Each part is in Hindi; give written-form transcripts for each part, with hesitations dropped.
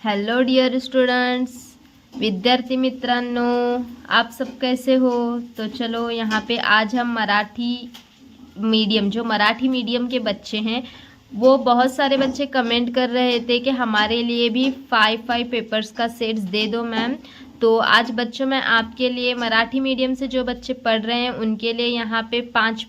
हेलो डियर स्टूडेंट्स, विद्यार्थी मित्रांनो, आप सब कैसे हो। तो चलो यहाँ पे आज हम मराठी मीडियम के बच्चे हैं, वो बहुत सारे बच्चे कमेंट कर रहे थे कि हमारे लिए भी 5 पेपर्स का सेट्स दे दो मैम। तो आज बच्चों मैं आपके लिए मराठी मीडियम से जो बच्चे पढ़ रहे हैं उनके लिए यहाँ पे 5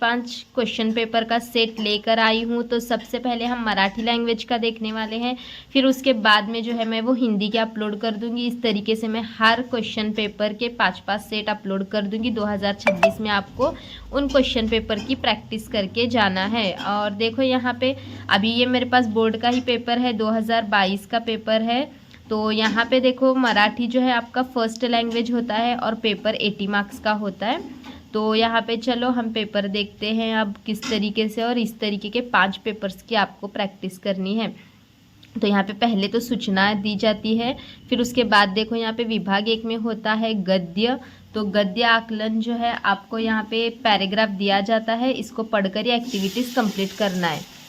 क्वेश्चन पेपर का सेट लेकर आई हूँ। तो सबसे पहले हम मराठी लैंग्वेज का देखने वाले हैं, फिर उसके बाद में जो है मैं वो हिंदी के अपलोड कर दूंगी। इस तरीके से मैं हर क्वेश्चन पेपर के 5 सेट अपलोड कर दूंगी। 2026 में आपको उन क्वेश्चन पेपर की प्रैक्टिस करके जाना है। और देखो यहाँ पे अभी ये मेरे पास बोर्ड का ही पेपर है, 2022 का पेपर है। तो यहाँ पे देखो मराठी जो है आपका फर्स्ट लैंग्वेज होता है और पेपर 80 मार्क्स का होता है। तो यहाँ पे चलो हम पेपर देखते हैं अब किस तरीके से, और इस तरीके के 5 पेपर्स की आपको प्रैक्टिस करनी है। तो यहाँ पे पहले तो सूचना दी जाती है, फिर उसके बाद देखो यहाँ पे विभाग 1 में होता है गद्य। तो गद्य आकलन जो है आपको यहाँ पे पैराग्राफ दिया जाता है, इसको पढ़कर ये एक्टिविटीज़ कंप्लीट करना है।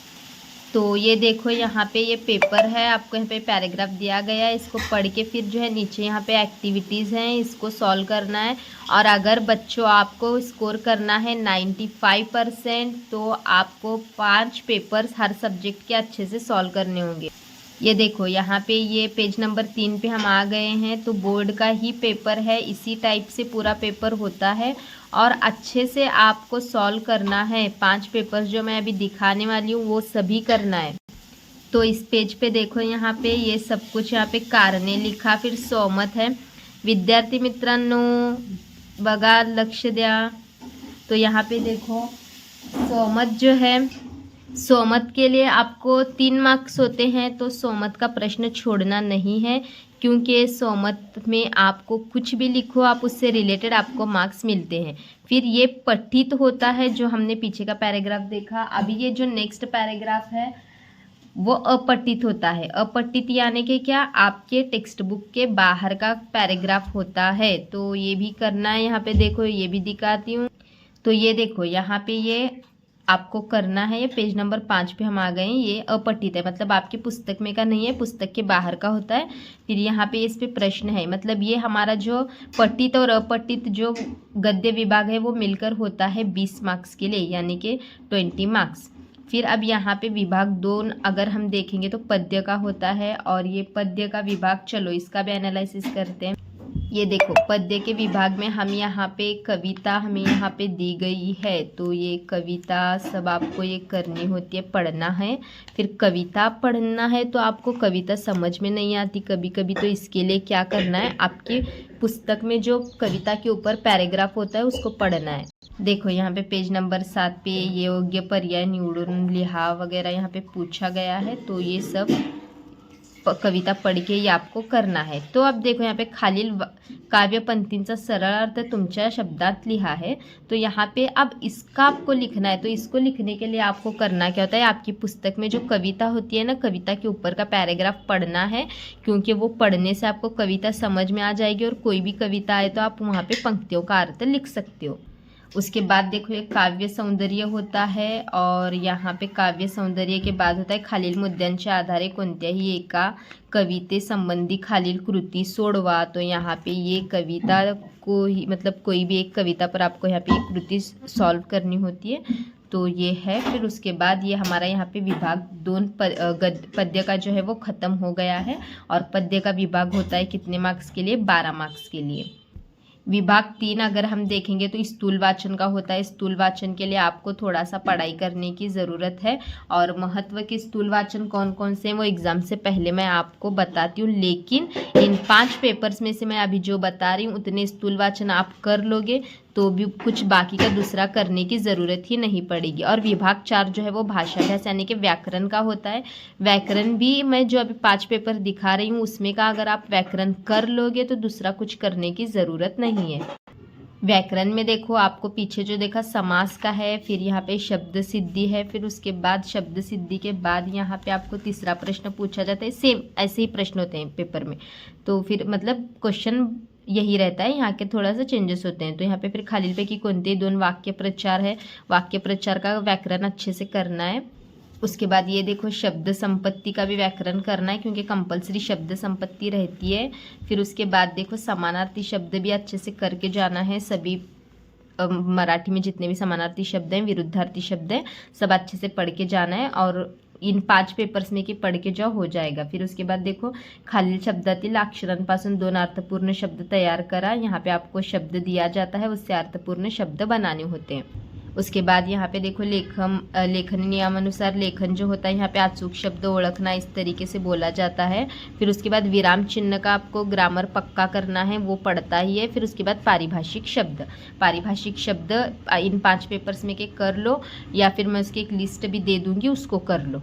तो ये देखो यहाँ पे ये पेपर है, आपको यहाँ पे पैराग्राफ दिया गया है, इसको पढ़ के फिर जो है नीचे यहाँ पे एक्टिविटीज़ हैं, इसको सॉल्व करना है। और अगर बच्चों आपको स्कोर करना है 95%, तो आपको 5 पेपर्स हर सब्जेक्ट के अच्छे से सॉल्व करने होंगे। ये देखो यहाँ पे ये पेज नंबर 3 पे हम आ गए हैं। तो बोर्ड का ही पेपर है, इसी टाइप से पूरा पेपर होता है और अच्छे से आपको सॉल्व करना है। 5 पेपर्स जो मैं अभी दिखाने वाली हूँ वो सभी करना है। तो इस पेज पे देखो यहाँ पे ये सब कुछ यहाँ पे कारणे लिखा, फिर सहमत है। विद्यार्थी मित्रांनो बघा, लक्ष द्या। तो यहाँ पे देखो सहमत जो है, सहमत के लिए आपको 3 मार्क्स होते हैं। तो सहमत का प्रश्न छोड़ना नहीं है, क्योंकि सहमत में आपको कुछ भी लिखो आप उससे रिलेटेड आपको मार्क्स मिलते हैं। फिर ये पठित होता है, जो हमने पीछे का पैराग्राफ देखा। अभी ये जो नेक्स्ट पैराग्राफ है वो अपठित होता है। अपठित यानी कि क्या, आपके टेक्स्ट बुक के बाहर का पैराग्राफ होता है। तो ये भी करना है। यहाँ पे देखो ये भी दिखाती हूँ। तो ये देखो यहाँ पे ये आपको करना है। ये पेज नंबर 5 पे हम आ गए हैं। ये अपठित है, मतलब आपकी पुस्तक में का नहीं है, पुस्तक के बाहर का होता है। फिर यहाँ पे इस पे प्रश्न है, मतलब ये हमारा जो पठित और अपठित जो गद्य विभाग है वो मिलकर होता है 20 मार्क्स के लिए, यानी कि 20 मार्क्स। फिर अब यहाँ पे विभाग 2 अगर हम देखेंगे तो पद्य का होता है, और ये पद्य का विभाग, चलो इसका भी एनालिसिस करते हैं। ये देखो पद्य के विभाग में हम यहाँ पे कविता हमें यहाँ पे दी गई है। तो ये कविता सब आपको ये करनी होती है, पढ़ना है। फिर कविता पढ़ना है, तो आपको कविता समझ में नहीं आती कभी कभी, तो इसके लिए क्या करना है, आपकी पुस्तक में जो कविता के ऊपर पैराग्राफ होता है उसको पढ़ना है। देखो यहाँ पे पेज नंबर 7 पे ये योग्य पर्याय निवडून लिहा वगैरह यहाँ पे पूछा गया है। तो ये सब कविता पढ़ के ये आपको करना है। तो अब देखो यहाँ पे खालील काव्यपंक्तींचा सरळ अर्थ तुमच्या शब्दात लिहा है। तो यहाँ पे अब इसका आपको लिखना है। तो इसको लिखने के लिए आपको करना क्या होता है, आपकी पुस्तक में जो कविता होती है ना, कविता के ऊपर का पैराग्राफ पढ़ना है, क्योंकि वो पढ़ने से आपको कविता समझ में आ जाएगी। और कोई भी कविता आए तो आप वहाँ पे पंक्तियों का अर्थ लिख सकते हो। उसके बाद देखो एक काव्य सौंदर्य होता है, और यहाँ पे काव्य सौंदर्य के बाद होता है खालील मुद्द्यांच्या आधारे कोणत्याही एका कवितेसंबंधी खालील कृती सोडवा। तो यहाँ पे ये कविता को ही, मतलब कोई भी एक कविता पर आपको यहाँ पे एक कृति सॉल्व करनी होती है। तो ये है। फिर उसके बाद ये हमारा यहाँ पे विभाग 2 पद्य का जो है वो ख़त्म हो गया है, और पद्य का विभाग होता है कितने मार्क्स के लिए, 12 मार्क्स के लिए। विभाग 3 अगर हम देखेंगे तो स्थूल वाचन का होता है। स्थूल वाचन के लिए आपको थोड़ा सा पढ़ाई करने की ज़रूरत है, और महत्व के स्थूल वाचन कौन कौन से हैं वो एग्ज़ाम से पहले मैं आपको बताती हूँ। लेकिन इन 5 पेपर्स में से मैं अभी जो बता रही हूँ उतने स्थूल वाचन आप कर लोगे तो भी कुछ बाकी का दूसरा करने की ज़रूरत ही नहीं पड़ेगी। और विभाग 4 जो है वो भाषाभ्यास यानी कि व्याकरण का होता है। व्याकरण भी मैं जो अभी 5 पेपर दिखा रही हूँ उसमें का अगर आप व्याकरण कर लोगे तो दूसरा कुछ करने की ज़रूरत नहीं है। व्याकरण में देखो आपको पीछे जो देखा समास का है, फिर यहाँ पे शब्द सिद्धि है, फिर उसके बाद शब्द सिद्धि के बाद यहाँ पे आपको तीसरा प्रश्न पूछा जाता है। सेम ऐसे ही प्रश्न होते हैं पेपर में। तो फिर मतलब क्वेश्चन यही रहता है, यहाँ के थोड़ा सा चेंजेस होते हैं। तो यहाँ पे फिर खालीलपैकी कोणते 2 वाक्य प्रचार है, वाक्य प्रचार का व्याकरण अच्छे से करना है। उसके बाद ये देखो शब्द संपत्ति का भी व्याकरण करना है क्योंकि कंपलसरी शब्द संपत्ति रहती है। फिर उसके बाद देखो समानार्थी शब्द भी अच्छे से करके जाना है। सभी मराठी में जितने भी समानार्थी शब्द हैं, विरुद्धार्थी शब्द हैं, सब अच्छे से पढ़ के जाना है और इन 5 पेपर्स में कि पढ़ के जाओ हो जाएगा। फिर उसके बाद देखो खालील शब्दातील अक्षरांपासून 2 अर्थपूर्ण शब्द तैयार करा। यहाँ पे आपको शब्द दिया जाता है, उससे अर्थपूर्ण शब्द बनाने होते हैं। उसके बाद यहाँ पे देखो लेखन नियमानुसार लेखन जो होता है यहाँ पे अचूक शब्द ओळखना, इस तरीके से बोला जाता है। फिर उसके बाद विराम चिन्ह का आपको ग्रामर पक्का करना है, वो पढ़ता ही है। फिर उसके बाद पारिभाषिक शब्द इन 5 पेपर्स में के कर लो या फिर मैं उसकी एक लिस्ट भी दे दूंगी, उसको कर लो।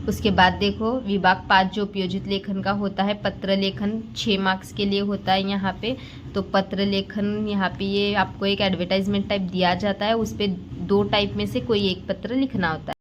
उसके बाद देखो विभाग 5 जो उपयोजित लेखन का होता है, पत्र लेखन 6 मार्क्स के लिए होता है यहाँ पे। तो पत्र लेखन यहाँ पे ये आपको एक एडवर्टाइजमेंट टाइप दिया जाता है, उस पर 2 टाइप में से कोई एक पत्र लिखना होता है।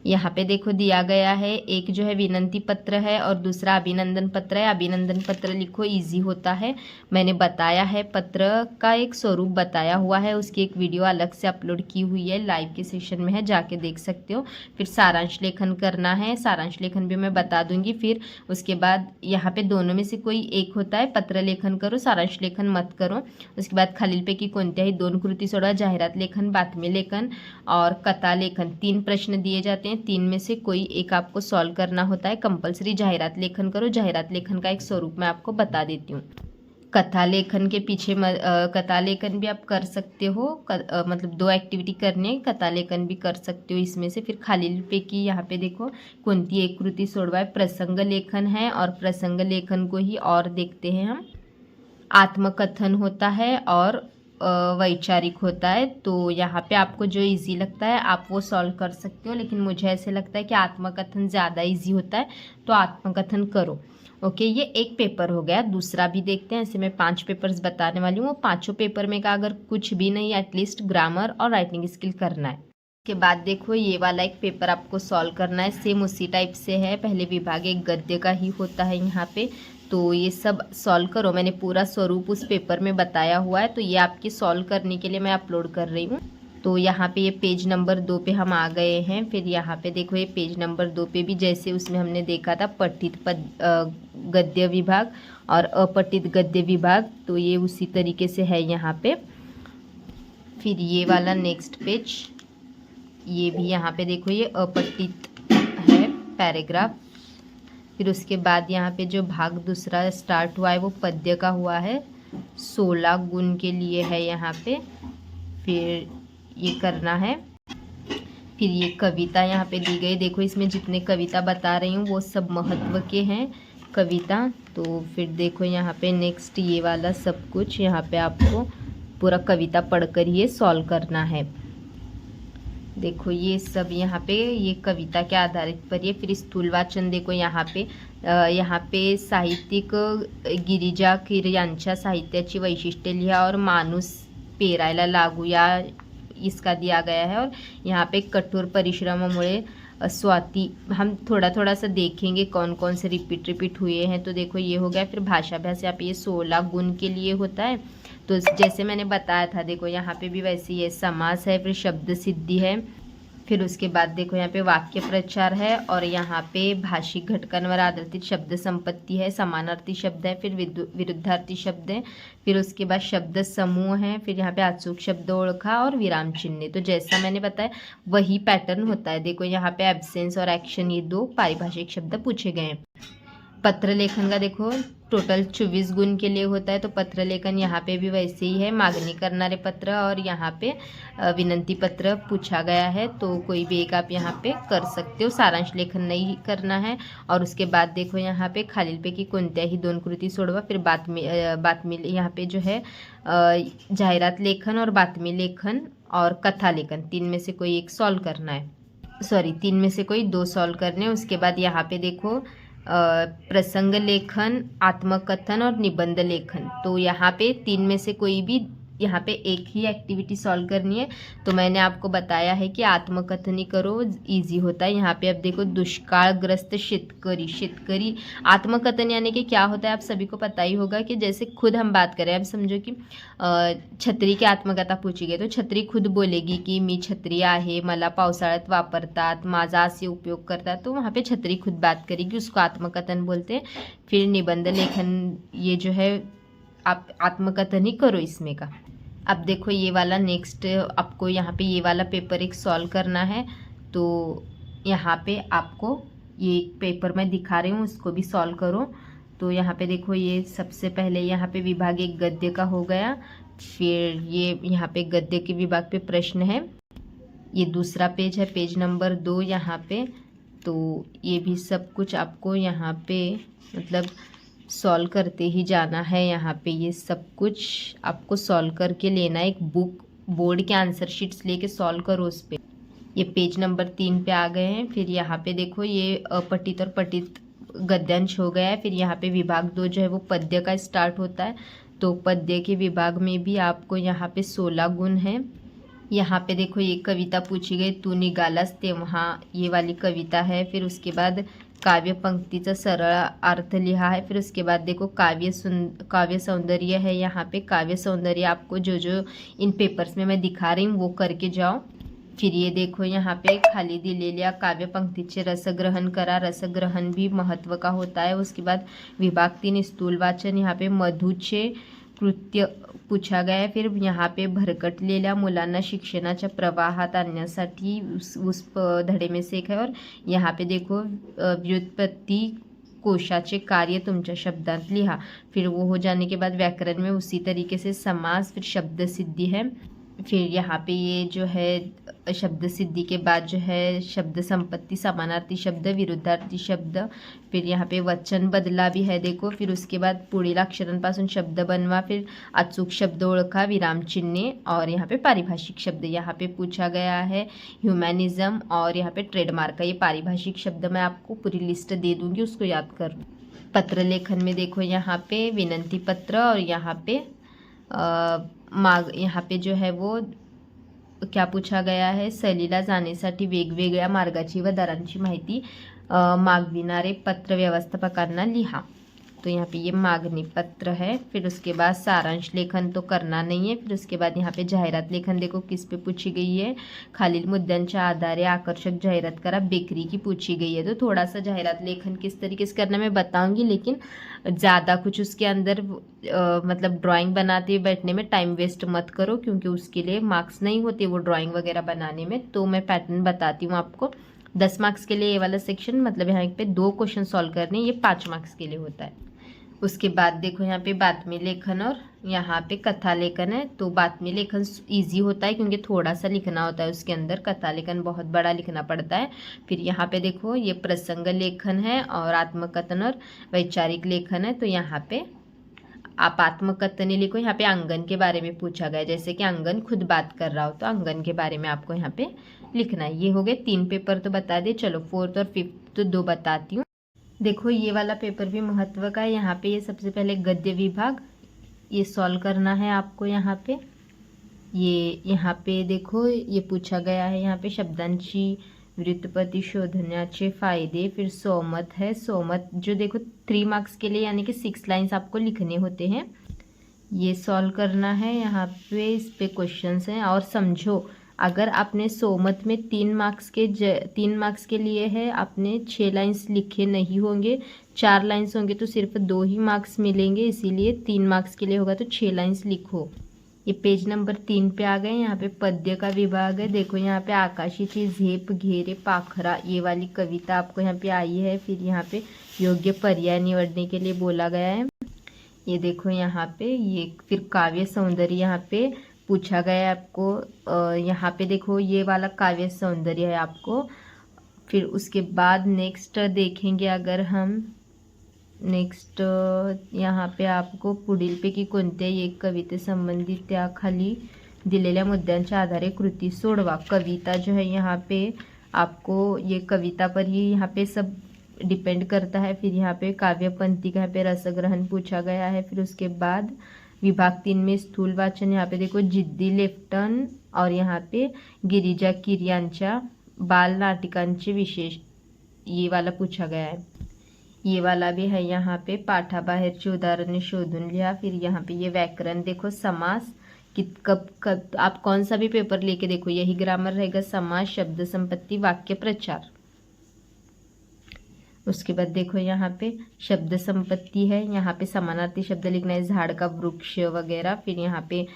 यहाँ पे देखो दिया गया है, एक जो है विनंती पत्र है और दूसरा अभिनंदन पत्र है। अभिनंदन पत्र लिखो, इजी होता है। मैंने बताया है, पत्र का एक स्वरूप बताया हुआ है, उसकी एक वीडियो अलग से अपलोड की हुई है, लाइव के सेशन में है, जाके देख सकते हो। फिर सारांश लेखन करना है, सारांश लेखन भी मैं बता दूंगी। फिर उसके बाद यहाँ पे दोनों में से कोई एक होता है, पत्र लेखन करो, सारांश लेखन मत करो। उसके बाद खालीलपैकी कोणत्याही 2 कृती सोडवा, जाहिरात लेखन, बातमी लेखन और कथा लेखन। 3 प्रश्न दिए जाते हैं, 3 में से कोई एक आपको सॉल्व करना होता है। कंपलसरी जाहिरात लेखन करो। जाहिरात लेखन का एक स्वरूप मैं आपको बता देती हूँ। कथा लेखन के पीछे कथा लेखन भी आप कर सकते हो, मतलब 2 एक्टिविटी करने, कथा लेखन भी कर सकते हो इसमें से। फिर खालीलपैकी यहाँ पे देखो कोणती एक कृती सोडवाय, प्रसंग लेखन है और प्रसंग लेखन को ही और देखते हैं हम। आत्मकथन होता है और वैचारिक होता है। तो यहाँ पे आपको जो इजी लगता है आप वो सॉल्व कर सकते हो, लेकिन मुझे ऐसे लगता है कि आत्मकथन ज़्यादा इजी होता है, तो आत्मकथन करो। ओके, ये एक पेपर हो गया। दूसरा भी देखते हैं। ऐसे मैं 5 पेपर्स बताने वाली हूँ। वो 5 पेपर में का अगर कुछ भी नहीं, एटलीस्ट ग्रामर और राइटिंग स्किल करना है। के बाद देखो ये वाला एक पेपर आपको सॉल्व करना है, सेम उसी टाइप से है। पहले विभाग एक गद्य का ही होता है यहाँ पे। तो ये सब सॉल्व करो, मैंने पूरा स्वरूप उस पेपर में बताया हुआ है, तो ये आपके सॉल्व करने के लिए मैं अपलोड कर रही हूँ। तो यहाँ पे ये पेज नंबर 2 पे हम आ गए हैं। फिर यहाँ पे देखो ये पेज नंबर 2 पे भी जैसे उसमें हमने देखा था पठित गद्य विभाग और अपठित गद्य विभाग, तो ये उसी तरीके से है यहाँ पे। फिर ये वाला नेक्स्ट पेज, ये भी यहाँ पे देखो ये अपठित है पैराग्राफ। फिर उसके बाद यहाँ पे जो भाग दूसरा स्टार्ट हुआ है वो पद्य का हुआ है, 16 गुण के लिए है यहाँ पे। फिर ये करना है। फिर ये कविता यहाँ पे दी गई, देखो इसमें जितने कविता बता रही हूँ वो सब महत्व के हैं कविता। तो फिर देखो यहाँ पे नेक्स्ट ये वाला सब कुछ यहाँ पे आपको पूरा कविता पढ़कर ये सॉल्व करना है। देखो ये सब यहाँ पे ये कविता के आधारित पर ये। फिर स्थूल वाचन देखो यहाँ पे साहित्यिक गिरिजा खीर यांच्या साहित्याची वैशिष्ट्ये लिहा और माणूस पेरायला लागू या इसका दिया गया है। और यहाँ पे कठोर परिश्रमामुळे स्वाति, हम थोड़ा सा देखेंगे कौन कौन से रिपीट हुए हैं। तो देखो ये हो गया। फिर भाषाभ्यास यहाँ पे ये 16 गुण के लिए होता है। तो जैसे मैंने बताया था देखो यहाँ पे भी वैसे ये समास है, फिर शब्द सिद्धि है। फिर उसके बाद देखो यहाँ पे वाक्य प्रचार है और यहाँ पे भाषिक घटकांवर आधारित शब्द संपत्ति है, समानार्थी शब्द है, फिर विरुद्धार्थी शब्द है। फिर उसके बाद शब्द समूह है। फिर यहाँ पे अचूक शब्द ओळखा और विराम चिन्ह। तो जैसा मैंने बताया वही पैटर्न होता है। देखो यहाँ पे एब्सेंस और एक्शन ये 2 पारिभाषिक शब्द पूछे गए हैं। पत्र लेखन का देखो टोटल 24 गुण के लिए होता है। तो पत्र लेखन यहाँ पे भी वैसे ही है, मागणी करणारे पत्र और यहाँ पे विनंती पत्र पूछा गया है। तो कोई भी एक आप यहाँ पे कर सकते हो, सारांश लेखन नहीं करना है। और उसके बाद देखो यहाँ पे खालीलपैकी कोणत्याही 2 कृती सोडवा। फिर बातमी यहाँ पे जो है जाहिरात लेखन और बातमी लेखन और कथा लेखन, 3 में से कोई एक सॉल्व करना है, 3 में से कोई 2 सॉल्व करने। उसके बाद यहाँ पे देखो प्रसंग लेखन, आत्मकथन और निबंध लेखन। तो यहाँ पे 3 में से कोई भी यहाँ पे एक ही एक्टिविटी सॉल्व करनी है। तो मैंने आपको बताया है कि आत्मकथनी करो, इजी होता है। यहाँ पे अब देखो, दुष्काळग्रस्त शेतकरी आत्मकथन यानी कि क्या होता है आप सभी को पता ही होगा कि जैसे खुद हम बात करें, अब समझो कि छत्री की आत्मकथा पूछी गई तो छत्री खुद बोलेगी कि मी छत्री आहे, मला पावसाळ्यात वापरतात, माझा असे उपयोग करतात। तो वहाँ पे छत्री खुद बात करेगी, उसको आत्मकथन बोलते हैं। फिर निबंध लेखन, ये जो है आप आत्मकथन ही करो इसमें का। अब देखो ये वाला नेक्स्ट, आपको यहाँ पे ये वाला पेपर एक सॉल्व करना है। तो यहाँ पे आपको ये पेपर मैं दिखा रही हूँ, उसको भी सॉल्व करो। तो यहाँ पे देखो, ये सबसे पहले यहाँ पे विभाग एक गद्य का हो गया। फिर ये यहाँ पे गद्य के विभाग पे प्रश्न है। ये दूसरा पेज है, पेज नंबर 2 यहाँ पे। तो ये भी सब कुछ आपको यहाँ पे मतलब सॉल्व करते ही जाना है। यहाँ पे ये सब कुछ आपको सॉल्व करके लेना है। एक बुक बोर्ड के आंसर शीट्स लेके सॉल्व करो उस पे। ये पेज नंबर 3 पे आ गए हैं। फिर यहाँ पे देखो, ये अपठित और पठित गद्यांश हो गया है। फिर यहाँ पे विभाग 2 जो है वो पद्य का स्टार्ट होता है। तो पद्य के विभाग में भी आपको यहाँ पे 16 गुण हैं। यहाँ पे देखो, ये कविता पूछी गई, तू निघालास तेव्हा, ये वाली कविता है। फिर उसके बाद काव्य पंक्तिचा सरळ अर्थ लिहा है। फिर उसके बाद देखो, काव्य सौंदर्य है। यहाँ पे काव्य सौंदर्य आपको जो इन पेपर्स में मैं दिखा रही हूँ वो करके जाओ। फिर ये देखो, यहाँ पे खाली दिलेल्या काव्य पंक्तीचे रसग्रहण करा, रसग्रहण भी महत्व का होता है। उसके बाद विभाग 3 स्थूल वाचन, यहाँ पे मधुचे कृत्य पूछा गया है। फिर यहाँ पे भरकटलेल्या मुलांना शिक्षणाच्या प्रवाहात आणण्यासाठी उस धडे में से एक है। और यहाँ पे देखो, व्युत्पत्ति कोशाचे कार्य तुमच्या शब्दांत लिहा। फिर वो हो जाने के बाद व्याकरण में उसी तरीके से समास, फिर शब्द सिद्धि है। फिर यहाँ पे ये जो है शब्द सिद्धि के बाद जो है शब्द संपत्ति, समानार्थी शब्द, विरुद्धार्थी शब्द। फिर यहाँ पे वचन बदला भी है देखो। फिर उसके बाद पुढील अक्षरांपासून शब्द बनवा, फिर अचूक शब्द ओळखा, विराम चिन्हे, और यहाँ पे पारिभाषिक शब्द यहाँ पे पूछा गया है ह्यूमैनिज्म और यहाँ पे ट्रेडमार्क का। ये पारिभाषिक शब्द मैं आपको पूरी लिस्ट दे दूँगी, उसको याद कर। पत्र लेखन में देखो, यहाँ पे विनंती पत्र, और यहाँ पे यहाँ पे जो है वो क्या पूछा गया है, सहलीला जाण्यासाठी वेगवेगळ्या मार्गाची व दरांची माहिती मागविणारे पत्र व्यवस्थापकांना लिहा। तो यहाँ पे ये मागणी पत्र है। फिर उसके बाद सारांश लेखन तो करना नहीं है। फिर उसके बाद यहाँ पे जाहिरात लेखन देखो किस पे पूछी गई है, खालील मुद्द्यांच्या आधारे आकर्षक जाहिरात करा, बेकरी की पूछी गई है। तो थोड़ा सा जाहिरात लेखन किस तरीके से करना मैं बताऊंगी, लेकिन ज़्यादा कुछ उसके अंदर मतलब ड्राइंग बनाते हुए बैठने में टाइम वेस्ट मत करो, क्योंकि उसके लिए मार्क्स नहीं होते वो ड्राइंग वगैरह बनाने में। तो मैं पैटर्न बताती हूँ आपको। 10 मार्क्स के लिए ये वाला सेक्शन, मतलब यहाँ पे 2 क्वेश्चन सॉल्व करने, ये 5 मार्क्स के लिए होता है। उसके बाद देखो, यहाँ पे बातमी लेखन और यहाँ पे कथा लेखन है। तो बातमी लेखन इजी होता है क्योंकि थोड़ा सा लिखना होता है उसके अंदर, कथा लेखन बहुत बड़ा लिखना पड़ता है। फिर यहाँ पे देखो, ये प्रसंग लेखन है और आत्मकथन और वैचारिक लेखन है। तो यहाँ पे आप आत्मकथनी लिखो। यहाँ पे आंगन के बारे में पूछा गया, जैसे कि आंगन खुद बात कर रहा हो तो आंगन के बारे में आपको यहाँ पे लिखना है। ये हो गए 3 पेपर तो बता दे। चलो 4th और 5th तो 2 बताती हूँ। देखो, ये वाला पेपर भी महत्व का है। यहाँ पे ये सबसे पहले गद्य विभाग, ये सॉल्व करना है आपको। यहाँ पे ये यहाँ पे देखो, ये पूछा गया है यहाँ पे शब्दांची व्युत्पत्ती शोधण्याचे फायदे। फिर सोमत है, सोमत जो देखो 3 मार्क्स के लिए यानी कि 6 लाइन्स आपको लिखने होते हैं, ये सॉल्व करना है। यहाँ पे इस पे क्वेश्चंस हैं। और समझो, अगर आपने सोमत में 3 मार्क्स के लिए है, आपने 6 लाइन्स लिखे नहीं होंगे, 4 लाइन्स होंगे तो सिर्फ 2 ही मार्क्स मिलेंगे, इसीलिए 3 मार्क्स के लिए होगा तो 6 लाइन्स लिखो। ये पेज नंबर 3 पे आ गए। यहाँ पे पद्य का विभाग है। देखो, यहाँ पे आकाशीची झेप घेरे पाखरा, ये वाली कविता आपको यहाँ पे आई है। फिर यहाँ पे योग्य पर्याय निवड़ने के लिए बोला गया है। ये देखो यहाँ पे ये फिर काव्य सौंदर्य यहाँ पे पूछा गया है आपको। यहाँ पे देखो, ये वाला काव्य सौंदर्य है आपको। फिर उसके बाद नेक्स्ट देखेंगे, अगर हम नेक्स्ट यहाँ पे आपको पुढीलपैकी कोणत्याही एक कवितेसंबंधी त्याखाली दिलेल्या मुद्द्यांच्या आधारे कृती सोडवा। कविता जो है यहाँ पे आपको ये कविता पर ही यहाँ पे सब डिपेंड करता है। फिर यहाँ पे काव्य पंक्ति का यहाँ पे रसग्रहण पूछा गया है। फिर उसके बाद विभाग 3 में स्थूल वाचन, यहाँ पे देखो जिद्दी लेफ्टन और यहाँ पे गिरिजा किर्यांच्या बाल नाटिकांचे विशेष, ये वाला पूछा गया है। ये वाला भी है यहाँ पे पाठाबाहेरची उदाहरणे शोधून लिहा। फिर यहाँ पे ये व्याकरण देखो, समास कि कब आप कौन सा भी पेपर लेके देखो यही ग्रामर रहेगा, समास, शब्द संपत्ति, वाक्य प्रचार। उसके बाद देखो यहाँ पे शब्द संपत्ति है, यहाँ पे समानार्थी शब्द लिखना है, झाड़ का, वृक्ष वगैरह। फिर यहाँ पे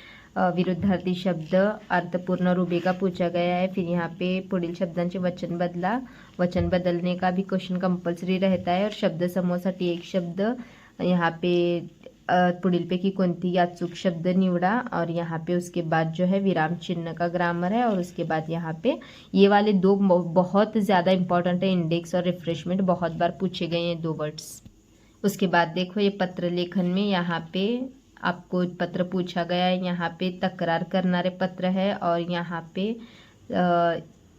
विरुद्धार्थी शब्द अर्थपूर्ण रुबिका पूछा गया है। फिर यहाँ पे पुढील शब्दांचे वचन बदला, वचन बदलने का भी क्वेश्चन कंपल्सरी रहता है। और शब्द समूहासाठी एक शब्द, यहाँ पे पुढीलपैकी कोणती अचूक शब्द निवडा। और यहाँ पे उसके बाद जो है विराम चिन्ह का ग्रामर है। और उसके बाद यहाँ पे ये वाले दो बहुत ज़्यादा इंपॉर्टेंट है, इंडेक्स और रिफ्रेशमेंट, बहुत बार पूछे गए हैं 2 वर्ड्स। उसके बाद देखो ये पत्र लेखन में यहाँ पे आपको पत्र पूछा गया है, यहाँ पे तक्रार करणारे पत्र है और यहाँ पे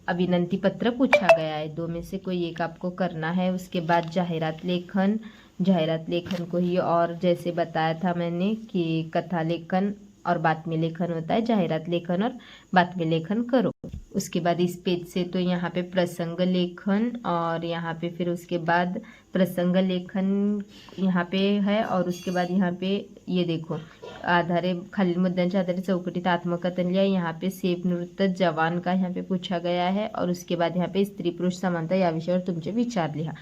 अभिनंती पत्र पूछा गया है। 2 में से कोई एक आपको करना है। उसके बाद जाहिरात लेखन, जाहिरात लेखन को ही और जैसे बताया था मैंने कि कथा लेखन और बातमी लेखन होता है, जाहिरात लेखन और बातमी लेखन करो। उसके बाद इस पेज से तो यहाँ पे प्रसंग लेखन और यहाँ पे फिर उसके बाद प्रसंग लेखन यहाँ पे है। और उसके बाद यहाँ पे ये देखो आधारे खालील मुद्द्यांच्या आधारे चौकटीत आत्मकथन लिहा। यहाँ पे सेवनिवृत्त जवान का यहाँ पे पूछा गया है। और उसके बाद यहाँ पे स्त्री पुरुष समानता या विषयावर तुमचे विचार लिहा।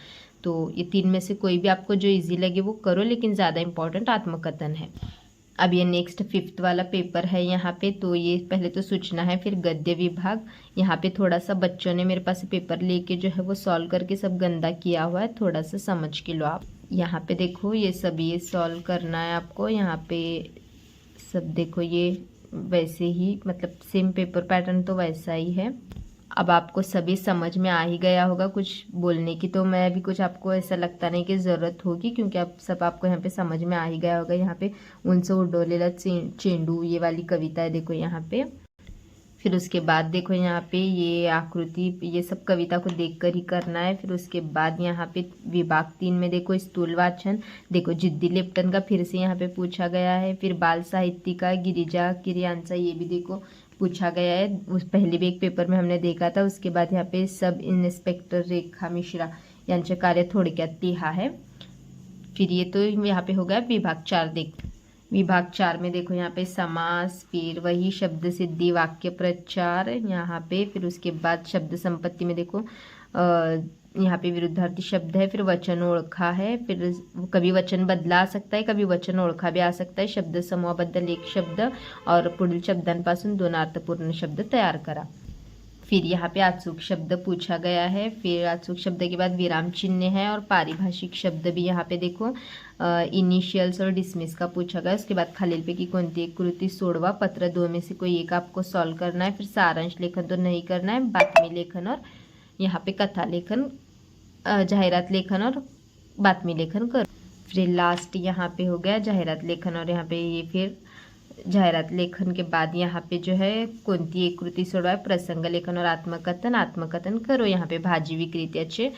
तो ये 3 में से कोई भी आपको जो इजी लगे वो करो, लेकिन ज़्यादा इंपॉर्टेंट आत्मकथन है। अब ये नेक्स्ट 5th वाला पेपर है यहाँ पे। तो ये पहले तो सूचना है, फिर गद्य विभाग। यहाँ पे थोड़ा सा बच्चों ने मेरे पास पेपर लेके जो है वो सॉल्व करके सब गंदा किया हुआ है, थोड़ा सा समझ के लो आप। यहाँ पे देखो ये सब ये सॉल्व करना है आपको। यहाँ पे सब देखो ये वैसे ही, मतलब सेम पेपर पैटर्न तो वैसा ही है। अब आपको सभी समझ में आ ही गया होगा, कुछ बोलने की तो मैं भी कुछ आपको ऐसा लगता नहीं कि ज़रूरत होगी, क्योंकि आप सब आपको यहाँ पे समझ में आ ही गया होगा। यहाँ पे उनसे उडवलेला चेंडू, ये वाली कविता है देखो यहाँ पे। फिर उसके बाद देखो यहाँ पे ये आकृति, ये सब कविता को देखकर ही करना है। फिर उसके बाद यहाँ पे विभाग 3 में देखो स्थूल वाचन, देखो जिद्दी लेफ्टन का फिर से यहाँ पे पूछा गया है। फिर बाल साहित्य का गिरिजा किर्यांचा, ये भी देखो पूछा गया है, उस पहले भी एक पेपर में हमने देखा था। उसके बाद यहाँ पे सब इंस्पेक्टर रेखा मिश्रा यांचे कार्य थोडक्यात लिहा है। फिर ये तो यहाँ पे हो गया विभाग 4। विभाग 4 में देखो यहाँ पे समास, फिर वही शब्द सिद्धि, वाक्य प्रचार यहाँ पे। फिर उसके बाद शब्द संपत्ति में देखो यहाँ पे विरुद्धार्थी शब्द है, फिर वचन ओळखा है। फिर कभी वचन बदला आ सकता है, कभी वचन ओळखा भी आ सकता है। शब्द समूहाबद्दल एक शब्द और पुढील शब्दांपासून 2 अर्थपूर्ण शब्द तयार करा। फिर यहाँ पे अचूक शब्द पूछा गया है। फिर अचूक शब्द के बाद विराम चिन्ह है और पारिभाषिक शब्द भी यहाँ पे देखो इनिशियल्स और डिसमिस का पूछा गया। उसके बाद खालीलपैकी कोणती एक कृती सोडवा, पत्र 2 में से कोई एक आपको सॉल्व करना है। फिर सारांश लेखन तो नहीं करना है, बातमी लेखन और यहाँ पे कथा लेखन, जाहिरात लेखन और बातमी लेखन करो। फिर लास्ट यहाँ पे हो गया जाहिरात लेखन। और यहाँ पे ये फिर जाहिरात लेखन के बाद यहाँ पे जो है कोणती एक कृती सोडवाय, प्रसंग लेखन और आत्मकथन, आत्मकथन करो। यहाँ पे भाजी विक्रेत्याचे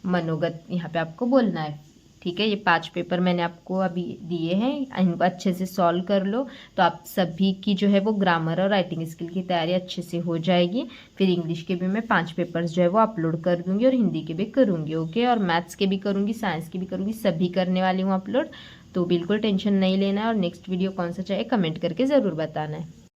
मनोगत यहाँ पे आपको बोलना है। ठीक है, ये 5 पेपर मैंने आपको अभी दिए हैं, इनको अच्छे से सॉल्व कर लो तो आप सभी की जो है वो ग्रामर और राइटिंग स्किल की तैयारी अच्छे से हो जाएगी। फिर इंग्लिश के भी मैं 5 पेपर्स जो है वो अपलोड कर दूंगी और हिंदी के भी करूँगी। ओके, और मैथ्स के भी करूँगी, साइंस की भी करूँगी, सभी करने वाली हूँ अपलोड। तो बिल्कुल टेंशन नहीं लेना है। और नेक्स्ट वीडियो कौन सा चाहे कमेंट करके ज़रूर बताना है।